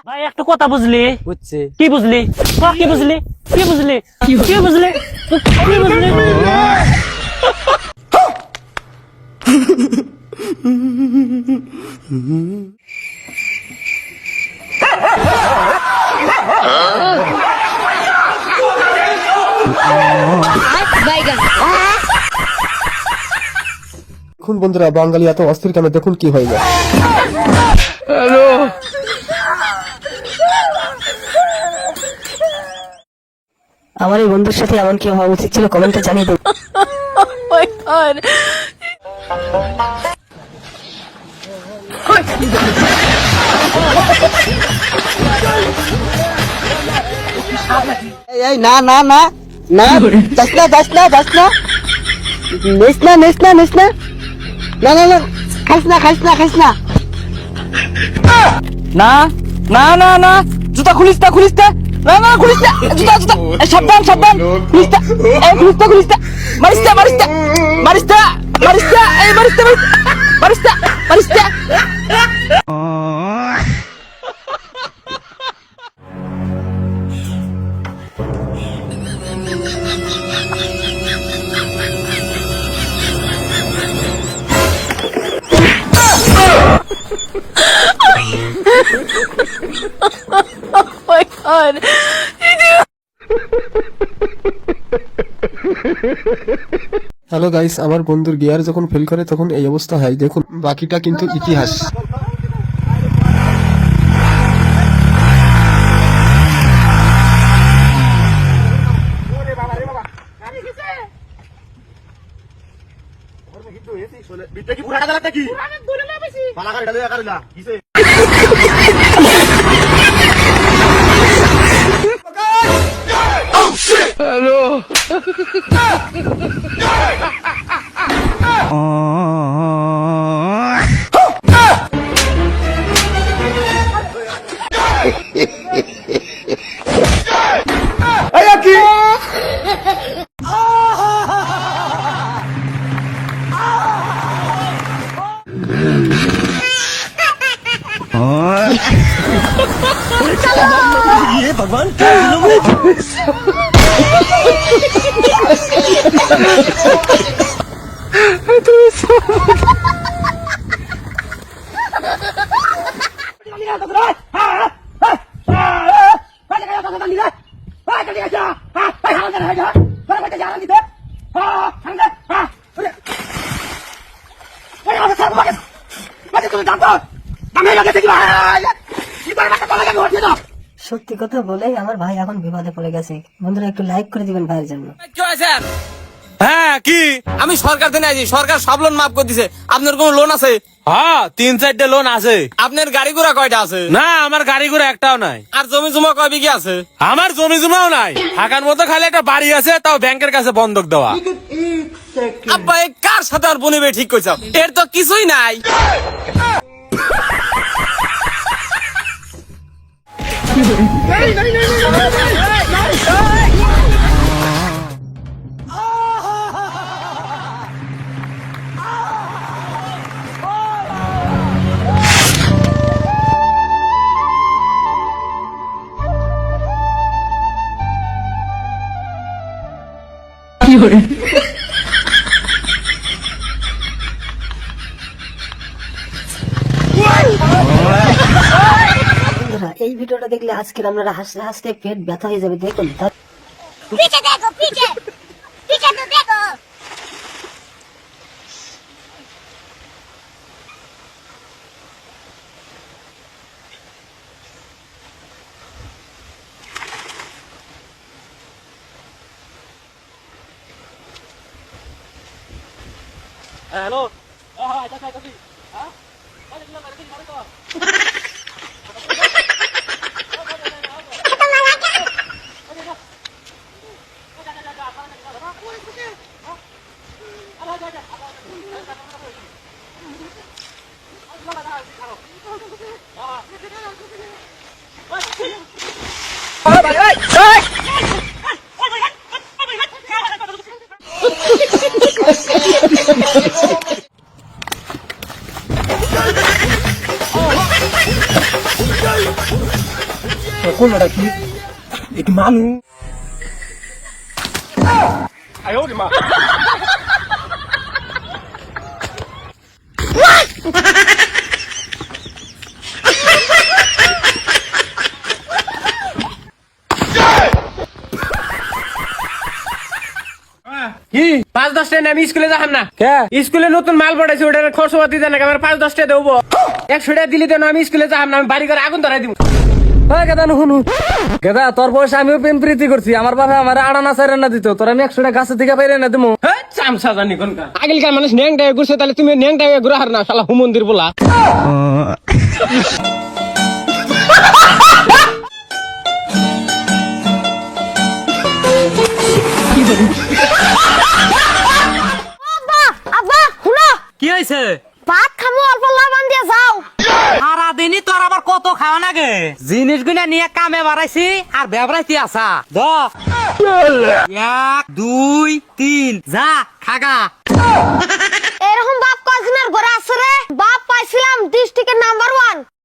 ভাই একটা কথা বুঝলি? বুঝছে কি বুঝলি? কি বুঝলি? কি বুঝলি? কি বুঝলি? কি বুঝলি? দেখুন বন্ধুরা, বাঙালি এত অস্থির কেন, দেখুন কি হয়ে যায়। আমার এই বন্ধুর সাথে এমন কি হওয়া উচিত ছিল, কমেন্টে জানিয়ে দেব। এই না না না না, যাস না যাস না যাস না, নিস না নিস না নিস না, না না না, খাইস না খাইস না খাইস না, না না না না, জুতা খুলিস না খুলিস না, না না খুলিস না, জুতা জুতা, সাবধান সাবধান, খুলিস না, এই খুলিস না খুলিস না, মারিস না মারিস না মারিস না মারিস না, এই মারিস না মারিস না মারিস না। হ্যালো গাইস, আমার বন্ধুর গিয়ার যখন ফেল করে তখন এই অবস্থা হয়, দেখুন বাকিটা কিন্তু ইতিহাস। সত্যি কথা বলে আমার ভাই এখন বিপদে পড়ে গেছে। বন্ধুরা একটু লাইক করে দিবেন ভাইয়ের জন্য। হ্যাঁ কি আমি সরকার থেকে আছি, সরকার সব লোন মাফ করে দিছে। আপনার কোন লোন আছে? হ্যাঁ 3-4টা লোন আছে। আপনার গাড়ি ঘোড়া কয়টা আছে? না আমার গাড়ি ঘোড়া একটাও নাই। আর জমি জমা কয় বিঘা আছে? আমার জমি জমাও নাই, থাকার মতো খালি একটা বাড়ি আছে, তাও ব্যাংকের কাছে বন্ধক দেওয়া। আব্বা এই কার সাথে আর বনিবে ঠিক কইছ? এর তো কিছুই নাই। বন্ধুরা এই ভিডিওটা দেখলে আজকে আপনারা হাসতে হাসতে পেট ব্যথা হয়ে যাবে। দেখুন पीछे देखो पीछे पीछे तो देखो হ্যালো কোনটা কি একটু মানু কি 5-10 টাকা আমি স্কুলে যাহাম না স্কুলে নতুন মাল পড়াইছে ওটার খরচ পাতি দেন আমার 5-10 টাকা দেবো 100 টাকা দিলে দেন আমি স্কুলে যাহাম না আমি বাড়ি করে আগুন ধরাই দিব গেদা নুন গেদা তোর বয়সে আমিও প্রেম প্রীতি করছি আমার বাবা আমার আড়ানা চাইরানা দিত তোর আমি 100 টাকা গাছের থেকে বাইরে না দিমু চামচা জানি কোনকার আগেলকার মানুষ ন্যাং টাইগে ঘুরছে তাহলে তুমি ন্যাং টাইগে ঘুরে হার না শালা হুমন্দির বলা আব্বা আব্বা শুনো কি হয়েছে ভাত খামু অল্প লবণ দিয়ে যাও সারাদিনই তোর আবার কত খাওয়া নাগে জিনিসগুলা নিয়ে কামে বাড়াইছি আর বেবরাইতে আসা 1 2 3 যা খাগা এরকম বাপ কয়জনের ঘরে আছে রে বাপ পাইছিলাম ডিস্ট্রিক্টের নাম্বার 1